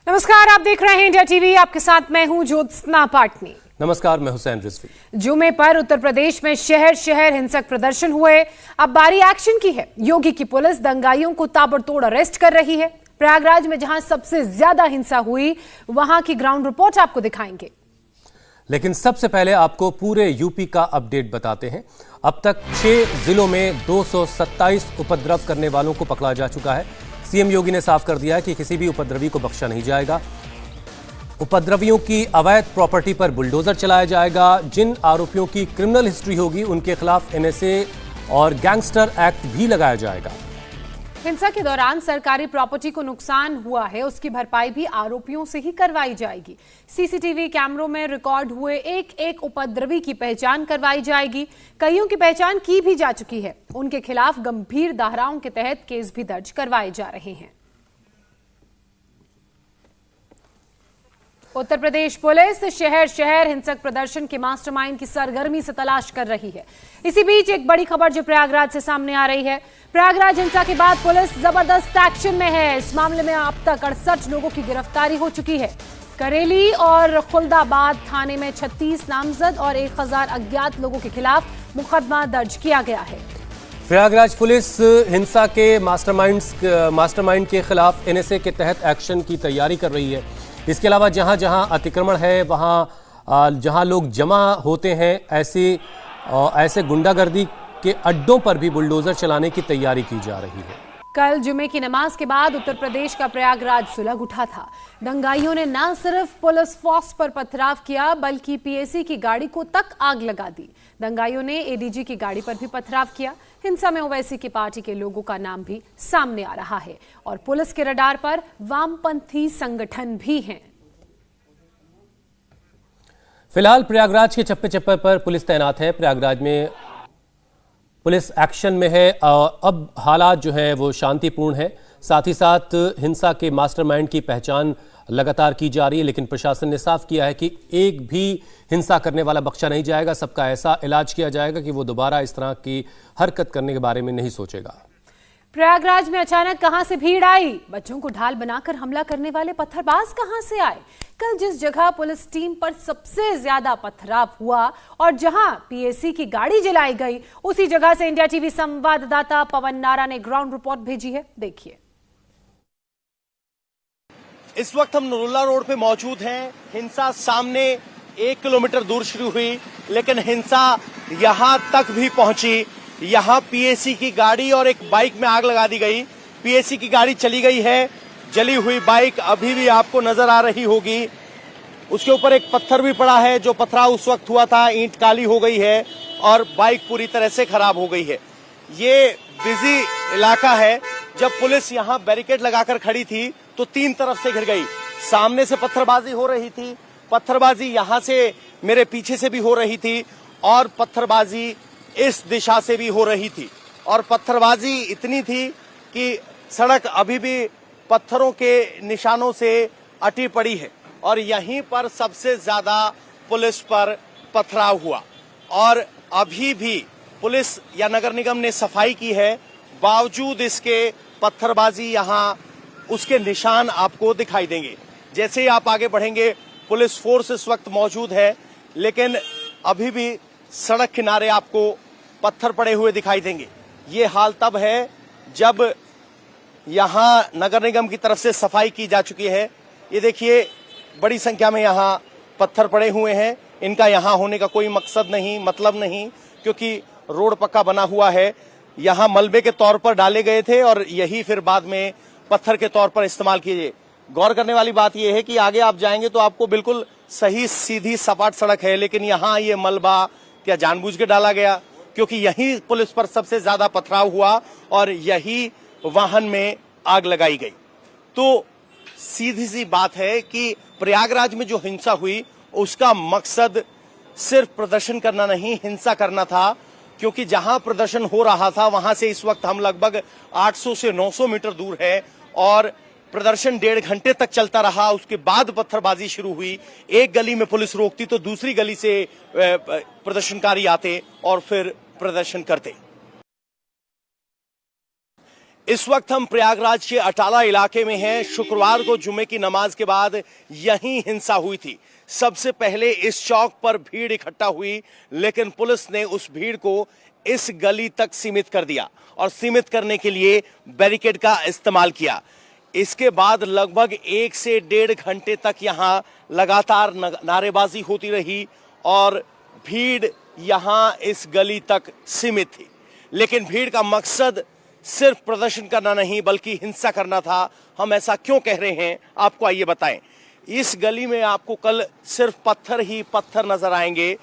नमस्कार, आप देख रहे हैं इंडिया टीवी। आपके साथ मैं हूं ज्योत्सना पाटनी। नमस्कार, मैं हुसैन रिजवी। जुमे पर उत्तर प्रदेश में शहर शहर हिंसक प्रदर्शन हुए। अब बारी एक्शन की है। योगी की पुलिस दंगाइयों को ताबड़तोड़ अरेस्ट कर रही है। प्रयागराज में जहां सबसे ज्यादा हिंसा हुई, वहां की ग्राउंड रिपोर्ट आपको दिखाएंगे। लेकिन सबसे पहले आपको पूरे यूपी का अपडेट बताते हैं। अब तक 6 जिलों में 227 उपद्रव करने वालों को पकड़ा जा चुका है। सीएम योगी ने साफ कर दिया है कि किसी भी उपद्रवी को बख्शा नहीं जाएगा। उपद्रवियों की अवैध प्रॉपर्टी पर बुलडोजर चलाया जाएगा। जिन आरोपियों की क्रिमिनल हिस्ट्री होगी उनके खिलाफ एनएसए और गैंगस्टर एक्ट भी लगाया जाएगा। हिंसा के दौरान सरकारी प्रॉपर्टी को नुकसान हुआ है, उसकी भरपाई भी आरोपियों से ही करवाई जाएगी। सीसीटीवी कैमरों में रिकॉर्ड हुए एक एक उपद्रवी की पहचान करवाई जाएगी। कईयों की पहचान की भी जा चुकी है। उनके खिलाफ गंभीर धाराओं के तहत केस भी दर्ज करवाए जा रहे हैं। उत्तर प्रदेश पुलिस शहर शहर हिंसक प्रदर्शन के मास्टरमाइंड की सरगर्मी से तलाश कर रही है। इसी बीच एक बड़ी खबर जो प्रयागराज से सामने आ रही है। प्रयागराज हिंसा के बाद पुलिस जबरदस्त एक्शन में है। इस मामले में अब तक 68 लोगों की गिरफ्तारी हो चुकी है। करेली और खुलदाबाद थाने में 36 नामजद और 1000 अज्ञात लोगों के खिलाफ मुकदमा दर्ज किया गया है। प्रयागराज पुलिस हिंसा के मास्टरमाइंड के खिलाफ एनएसए के तहत एक्शन की तैयारी कर रही है। इसके अलावा जहां जहां अतिक्रमण है, वहां जहां लोग जमा होते हैं, ऐसे गुंडागर्दी के अड्डों पर भी बुलडोजर चलाने की तैयारी की जा रही है। कल जुमे की नमाज के बाद उत्तर प्रदेश का प्रयागराज सुलग उठा था। दंगाइयों ने न सिर्फ पुलिस फोर्स पर पथराव किया, बल्कि पीएसी की गाड़ी को तक आग लगा दी। दंगाइयों ने एडीजी की गाड़ी पर भी पथराव किया। हिंसा में ओवैसी की पार्टी के लोगों का नाम भी सामने आ रहा है और पुलिस के रडार पर वामपंथी संगठन भी हैं। फिलहाल प्रयागराज के चप्पे चप्पे पर पुलिस तैनात है। प्रयागराज में पुलिस एक्शन में है। अब हालात जो है वो शांतिपूर्ण है। साथ ही साथ हिंसा के मास्टरमाइंड की पहचान लगातार की जा रही है, लेकिन प्रशासन ने साफ किया है कि एक भी हिंसा करने वाला बख्शा नहीं जाएगा। सबका ऐसा इलाज किया जाएगा कि वो दोबारा इस तरह की हरकत करने के बारे में नहीं सोचेगा। प्रयागराज में अचानक कहां से भीड़ आई? बच्चों को ढाल बनाकर हमला करने वाले पत्थरबाज कहां से आए? कल जिस जगह पुलिस टीम पर सबसे ज्यादा पथराव हुआ और जहां पीएसी की गाड़ी जलाई गई, उसी जगह से इंडिया टीवी संवाददाता पवन नारा ने ग्राउंड रिपोर्ट भेजी है। देखिए। इस वक्त हम नरुला रोड पे मौजूद हैं। हिंसा सामने 1 किलोमीटर दूर शुरू हुई, लेकिन हिंसा यहां तक भी पहुंची। यहां पीएसी की गाड़ी और एक बाइक में आग लगा दी गई। पीएसी की गाड़ी चली गई है। जली हुई बाइक अभी भी आपको नजर आ रही होगी। उसके ऊपर एक पत्थर भी पड़ा है। जो पथराव उस वक्त हुआ था, ईंट काली हो गई है और बाइक पूरी तरह से खराब हो गई है। ये बिजी इलाका है। जब पुलिस यहां बैरिकेड लगाकर खड़ी थी तो 3 तरफ से घिर गई। सामने से पत्थरबाजी हो रही थी, पत्थरबाजी यहां से मेरे पीछे से भी हो रही थी और पत्थरबाजी इस दिशा से भी हो रही थी। और पत्थरबाजी इतनी थी कि सड़क अभी भी पत्थरों के निशानों से अटी पड़ी है और यहीं पर सबसे ज्यादा पुलिस पर पथराव हुआ। और अभी भी पुलिस या नगर निगम ने सफाई की है, बावजूद इसके पत्थरबाजी यहां उसके निशान आपको दिखाई देंगे। जैसे ही आप आगे बढ़ेंगे, पुलिस फोर्स इस वक्त मौजूद है, लेकिन अभी भी सड़क किनारे आपको पत्थर पड़े हुए दिखाई देंगे। ये हाल तब है जब यहां नगर निगम की तरफ से सफाई की जा चुकी है। ये देखिए, बड़ी संख्या में यहां पत्थर पड़े हुए हैं। इनका यहां होने का कोई मकसद नहीं, मतलब नहीं, क्योंकि रोड पक्का बना हुआ है। यहां मलबे के तौर पर डाले गए थे और यही फिर बाद में पत्थर के तौर पर इस्तेमाल किए। गौर करने वाली बात यह है कि आगे आप जाएंगे तो आपको बिल्कुल सही सीधी सपाट सड़क है, लेकिन यहाँ ये मलबा क्या जानबूझ के डाला गया? क्योंकि यही पुलिस पर सबसे ज्यादा पथराव हुआ और यही वाहन में आग लगाई गई। तो सीधी सी बात है कि प्रयागराज में जो हिंसा हुई उसका मकसद सिर्फ प्रदर्शन करना नहीं, हिंसा करना था। क्योंकि जहां प्रदर्शन हो रहा था वहां से इस वक्त हम लगभग 800 से 900 मीटर दूर है और प्रदर्शन 1.5 घंटे तक चलता रहा। उसके बाद पत्थरबाजी शुरू हुई। एक गली में पुलिस रोकती तो दूसरी गली से प्रदर्शनकारी आते और फिर प्रदर्शन करते। इस वक्त हम प्रयागराज के अटाला इलाके में हैं। शुक्रवार को जुमे की नमाज के बाद यहीं हिंसा हुई थी। सबसे पहले इस चौक पर भीड़ इकट्ठा हुई, लेकिन पुलिस ने उस भीड़ को इस गली तक सीमित कर दिया और सीमित करने के लिए बैरिकेड का इस्तेमाल किया। इसके बाद लगभग 1 से 1.5 घंटे तक यहां लगातार नारेबाजी होती रही और भीड़ यहां इस गली तक सीमित थी। लेकिन भीड़ का मकसद सिर्फ प्रदर्शन करना नहीं बल्कि हिंसा करना था। हम ऐसा क्यों कह रहे हैं आपको आइए बताएं। इस गली में आपको कल सिर्फ पत्थर ही पत्थर नजर आएंगे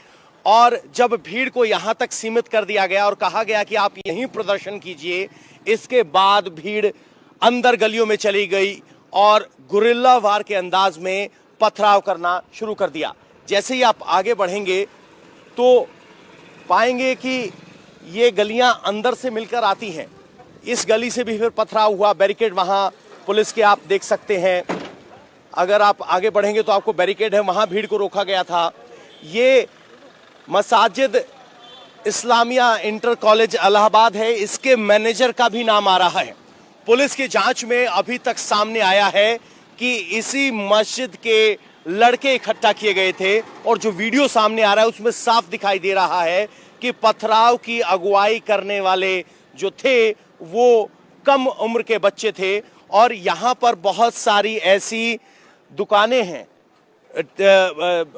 और जब भीड़ को यहां तक सीमित कर दिया गया और कहा गया कि आप यहीं प्रदर्शन कीजिए, इसके बाद भीड़ अंदर गलियों में चली गई और गुरिल्ला वार के अंदाज में पथराव करना शुरू कर दिया। जैसे ही आप आगे बढ़ेंगे तो पाएंगे कि ये गलियां अंदर से मिलकर आती हैं। इस गली से भी फिर पथराव हुआ। बैरिकेड वहां पुलिस के आप देख सकते हैं। अगर आप आगे बढ़ेंगे तो आपको बैरिकेड है, वहां भीड़ को रोका गया था। ये मसाजिद इस्लामिया इंटर कॉलेज इलाहाबाद है, इसके मैनेजर का भी नाम आ रहा है। पुलिस की जांच में अभी तक सामने आया है कि इसी मस्जिद के लड़के इकट्ठा किए गए थे और जो वीडियो सामने आ रहा है उसमें साफ दिखाई दे रहा है कि पथराव की अगुवाई करने वाले जो थे वो कम उम्र के बच्चे थे। और यहां पर बहुत सारी ऐसी दुकानें हैं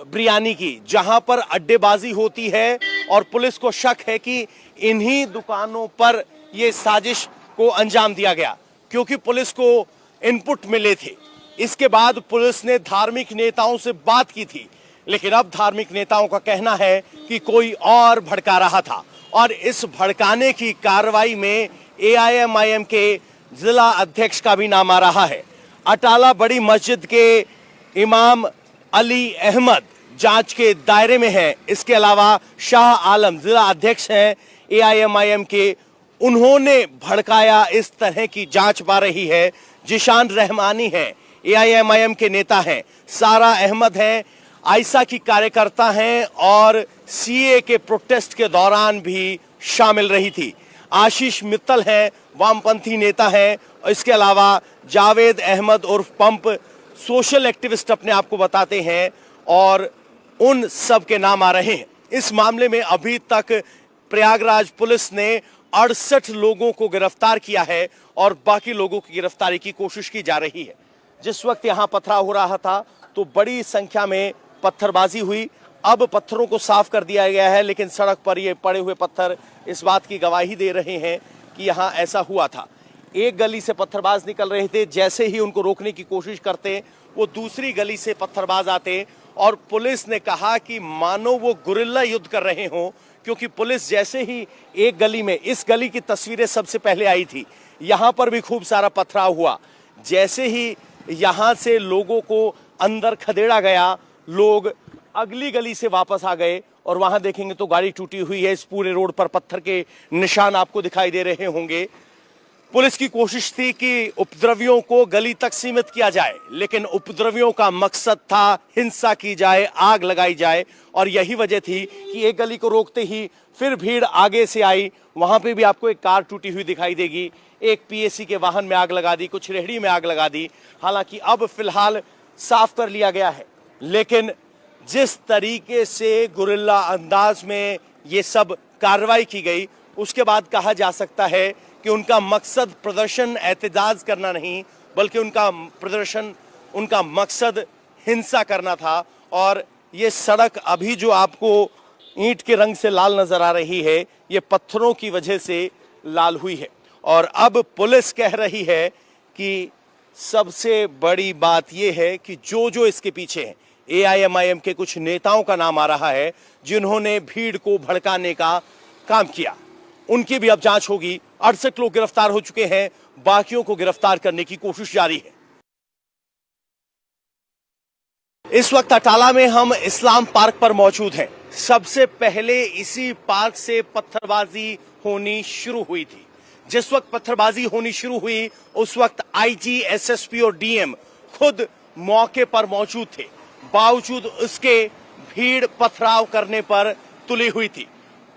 बिरयानी की जहां पर अड्डेबाजी होती है और पुलिस को शक है कि इन्हीं दुकानों पर यह साजिश को अंजाम दिया गया, क्योंकि पुलिस को इनपुट मिले थे। इसके बाद पुलिस ने धार्मिक नेताओं से बात की थी, लेकिन अब धार्मिक नेताओं का कहना है कि कोई और भड़का रहा था और इस भड़काने की कार्रवाई में AIMIM के जिला अध्यक्ष का भी नाम आ रहा है। अटाला बड़ी मस्जिद के इमाम अली अहमद जांच के दायरे में है। इसके अलावा शाह आलम जिला अध्यक्ष हैं AIMIM के, उन्होंने भड़काया, इस तरह की जांच पा रही है। जिशान रहमानी हैं, AIMIM के नेता हैं। सारा अहमद हैं, आयसा की कार्यकर्ता हैं और CA के प्रोटेस्ट के दौरान भी शामिल रही थी। आशीष मित्तल हैं, वामपंथी नेता हैं। इसके अलावा जावेद अहमद उर्फ पंप सोशल एक्टिविस्ट अपने आप को बताते हैं और उन सब के नाम आ रहे हैं। इस मामले में अभी तक प्रयागराज पुलिस ने 68 लोगों को गिरफ्तार किया है और बाकी लोगों की गिरफ्तारी की कोशिश की जा रही है। जिस वक्त यहां पथराव हो रहा था तो बड़ी संख्या में पत्थरबाजी हुई। अब पत्थरों को साफ कर दिया गया है, लेकिन सड़क पर ये पड़े हुए पत्थर इस बात की गवाही दे रहे हैं कि यहां ऐसा हुआ था। एक गली से पत्थरबाज निकल रहे थे, जैसे ही उनको रोकने की कोशिश करते वो दूसरी गली से पत्थरबाज आते और पुलिस ने कहा कि मानो वो गुरिल्ला युद्ध कर रहे हों, क्योंकि पुलिस जैसे ही एक गली में, इस गली की तस्वीरें सबसे पहले आई थी, यहां पर भी खूब सारा पथराव हुआ। जैसे ही यहां से लोगों को अंदर खदेड़ा गया, लोग अगली गली से वापस आ गए और वहां देखेंगे तो गाड़ी टूटी हुई है। इस पूरे रोड पर पत्थर के निशान आपको दिखाई दे रहे होंगे। पुलिस की कोशिश थी कि उपद्रवियों को गली तक सीमित किया जाए, लेकिन उपद्रवियों का मकसद था हिंसा की जाए, आग लगाई जाए और यही वजह थी कि एक गली को रोकते ही फिर भीड़ आगे से आई। वहां पे भी आपको एक कार टूटी हुई दिखाई देगी, एक PAC के वाहन में आग लगा दी, कुछ रेहड़ी में आग लगा दी। हालांकि अब फिलहाल साफ कर लिया गया है, लेकिन जिस तरीके से गुरिल्ला अंदाज में ये सब कार्रवाई की गई, उसके बाद कहा जा सकता है कि उनका मकसद प्रदर्शन एहतजाज करना नहीं बल्कि उनका मकसद हिंसा करना था। और ये सड़क अभी जो आपको ईंट के रंग से लाल नजर आ रही है, ये पत्थरों की वजह से लाल हुई है। और अब पुलिस कह रही है कि सबसे बड़ी बात यह है कि जो इसके पीछे है, AIMIM के कुछ नेताओं का नाम आ रहा है जिन्होंने भीड़ को भड़काने का काम किया। उनकी भी अब जांच होगी। 68 लोग गिरफ्तार हो चुके हैं, बाकियों को गिरफ्तार करने की कोशिश जारी है। इस वक्त अटाला में हम इस्लाम पार्क पर मौजूद हैं। सबसे पहले इसी पार्क से पत्थरबाजी होनी शुरू हुई थी। जिस वक्त पत्थरबाजी होनी शुरू हुई उस वक्त IG, SSP और DM खुद मौके पर मौजूद थे। बावजूद उसके भीड़ पथराव करने पर तुली हुई थी।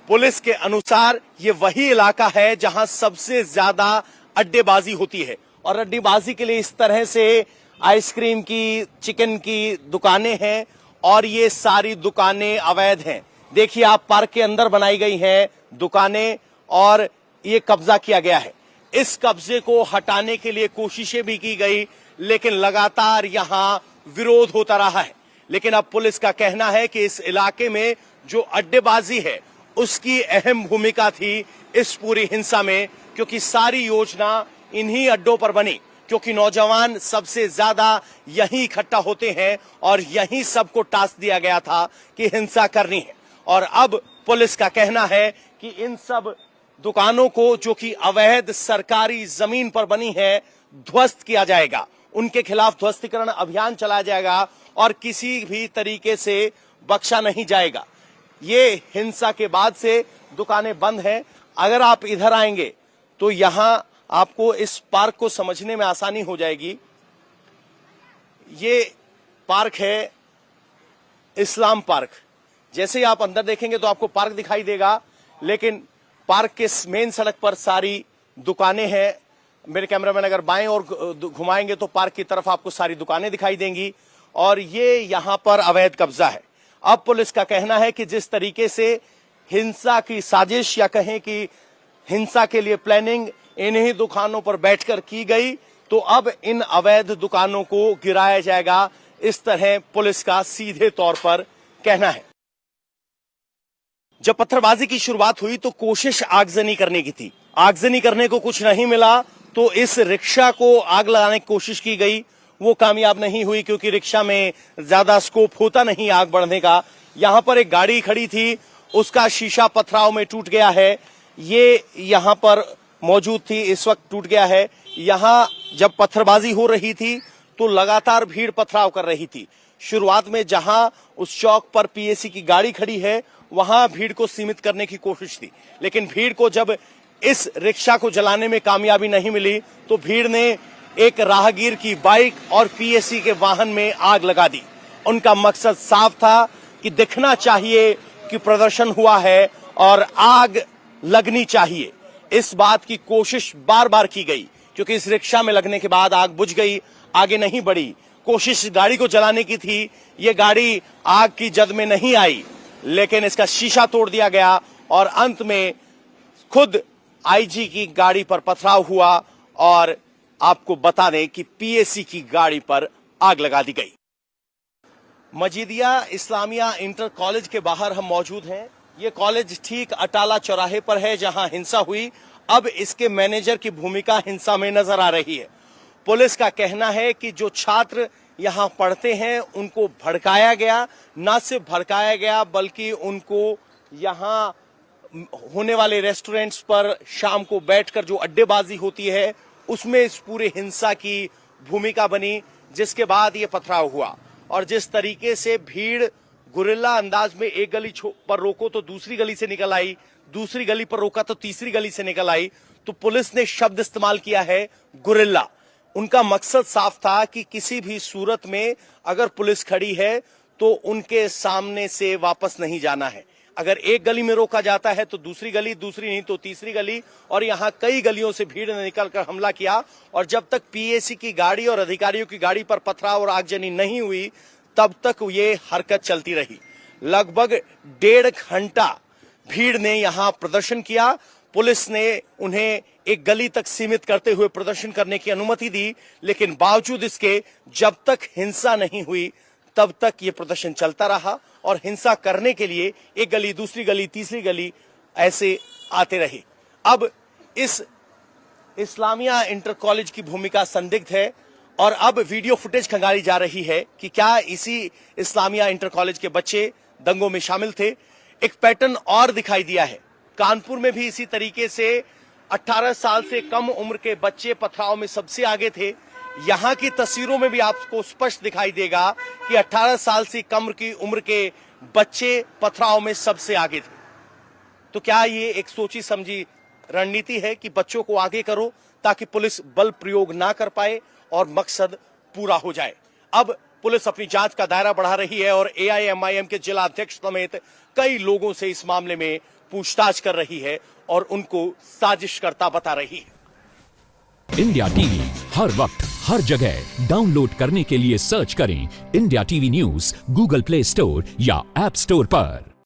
पुलिस के अनुसार ये वही इलाका है जहां सबसे ज्यादा अड्डेबाजी होती है। और अड्डेबाजी के लिए इस तरह से आइसक्रीम की, चिकन की दुकानें हैं और ये सारी दुकानें अवैध हैं। देखिए आप, पार्क के अंदर बनाई गई हैं दुकानें और ये कब्जा किया गया है। इस कब्जे को हटाने के लिए कोशिशें भी की गई, लेकिन लगातार यहां विरोध होता रहा है। लेकिन अब पुलिस का कहना है कि इस इलाके में जो अड्डेबाजी है उसकी अहम भूमिका थी इस पूरी हिंसा में, क्योंकि सारी योजना इन्हीं अड्डों पर बनी, क्योंकि नौजवान सबसे ज्यादा यहीं इकट्ठा होते हैं और यहीं सबको टास्क दिया गया था कि हिंसा करनी है। और अब पुलिस का कहना है कि इन सब दुकानों को, जो कि अवैध सरकारी जमीन पर बनी है, ध्वस्त किया जाएगा। उनके खिलाफ ध्वस्तीकरण अभियान चलाया जाएगा और किसी भी तरीके से बख्शा नहीं जाएगा। ये हिंसा के बाद से दुकानें बंद हैं। अगर आप इधर आएंगे तो यहां आपको इस पार्क को समझने में आसानी हो जाएगी। ये पार्क है इस्लाम पार्क। जैसे ही आप अंदर देखेंगे तो आपको पार्क दिखाई देगा, लेकिन पार्क के मेन सड़क पर सारी दुकानें हैं। मेरे कैमरामैन अगर बाएं और घुमाएंगे तो पार्क की तरफ आपको सारी दुकानें दिखाई देंगी और ये यहां पर अवैध कब्जा है। अब पुलिस का कहना है कि जिस तरीके से हिंसा की साजिश या कहें कि हिंसा के लिए प्लानिंग इन्हीं दुकानों पर बैठकर की गई, तो अब इन अवैध दुकानों को गिराया जाएगा। इस तरह पुलिस का सीधे तौर पर कहना है। जब पत्थरबाजी की शुरुआत हुई तो कोशिश आगजनी करने की थी। आगजनी करने को कुछ नहीं मिला तो इस रिक्शा को आग लगाने की कोशिश की गई, वो कामयाब नहीं हुई, क्योंकि रिक्शा में ज्यादा स्कोप होता नहीं आग बढ़ने का। यहां पर एक गाड़ी खड़ी थी, उसका शीशा पथराव में टूट गया है। ये यहां पर मौजूद थी, इस वक्त टूट गया है। यहां जब पत्थरबाजी हो रही थी तो लगातार भीड़ पथराव कर रही थी। शुरुआत में जहां उस चौक पर पीएसी की गाड़ी खड़ी है वहां भीड़ को सीमित करने की कोशिश थी, लेकिन भीड़ को जब इस रिक्शा को जलाने में कामयाबी नहीं मिली तो भीड़ ने एक राहगीर की बाइक और पीएसी के वाहन में आग लगा दी। उनका मकसद साफ था कि दिखना चाहिए कि प्रदर्शन हुआ है और आग लगनी चाहिए। इस बात की कोशिश बार बार की गई, क्योंकि इस रिक्शा में लगने के बाद आग बुझ गई, आगे नहीं बढ़ी। कोशिश गाड़ी को जलाने की थी, ये गाड़ी आग की जद में नहीं आई, लेकिन इसका शीशा तोड़ दिया गया और अंत में खुद आईजी की गाड़ी पर पथराव हुआ और आपको बता दें कि पीएसी की गाड़ी पर आग लगा दी गई। मजीदिया इस्लामिया इंटर कॉलेज के बाहर हम मौजूद हैं। ये कॉलेज ठीक अटाला चौराहे पर है जहां हिंसा हुई। अब इसके मैनेजर की भूमिका हिंसा में नजर आ रही है। पुलिस का कहना है कि जो छात्र यहां पढ़ते हैं उनको भड़काया गया, न सिर्फ भड़काया गया बल्कि उनको यहां होने वाले रेस्टोरेंट्स पर शाम को बैठकर जो अड्डेबाजी होती है उसमें इस पूरे हिंसा की भूमिका बनी, जिसके बाद ये पथराव हुआ। और जिस तरीके से भीड़ गुरिल्ला अंदाज में एक गली पर रोको तो दूसरी गली से निकल आई, दूसरी गली पर रोका तो तीसरी गली से निकल आई, तो पुलिस ने शब्द इस्तेमाल किया है गुरिल्ला। उनका मकसद साफ था कि किसी भी सूरत में अगर पुलिस खड़ी है तो उनके सामने से वापस नहीं जाना है। अगर एक गली में रोका जाता है तो दूसरी गली, दूसरी नहीं तो तीसरी गली, और यहां कई गलियों से भीड़ ने निकलकर हमला किया। और जब तक पीएसी की गाड़ी और अधिकारियों की गाड़ी पर पथराव और आगजनी नहीं हुई तब तक ये हरकत चलती रही। लगभग 1.5 घंटा भीड़ ने यहां प्रदर्शन किया। पुलिस ने उन्हें एक गली तक सीमित करते हुए प्रदर्शन करने की अनुमति दी, लेकिन बावजूद इसके जब तक हिंसा नहीं हुई तब तक ये प्रदर्शन चलता रहा और हिंसा करने के लिए एक गली, दूसरी गली, तीसरी गली ऐसे आते रहे। अब इस इस्लामिया इंटर कॉलेज की भूमिका संदिग्ध है और अब वीडियो फुटेज खंगाली जा रही है कि क्या इसी इस्लामिया इंटर कॉलेज के बच्चे दंगों में शामिल थे। एक पैटर्न और दिखाई दिया है, कानपुर में भी इसी तरीके से 18 साल से कम उम्र के बच्चे पथराव में सबसे आगे थे। यहां की तस्वीरों में भी आपको स्पष्ट दिखाई देगा कि 18 साल से कम की उम्र के बच्चे पथराव में सबसे आगे थे। तो क्या ये एक सोची समझी रणनीति है कि बच्चों को आगे करो ताकि पुलिस बल प्रयोग ना कर पाए और मकसद पूरा हो जाए। अब पुलिस अपनी जांच का दायरा बढ़ा रही है और एआईएमआईएम के जिला अध्यक्ष समेत कई लोगों से इस मामले में पूछताछ कर रही है और उनको साजिशकर्ता बता रही है। इंडिया टीवी हर वक्त हर जगह डाउनलोड करने के लिए सर्च करें India TV news Google play store या ऐप स्टोर पर।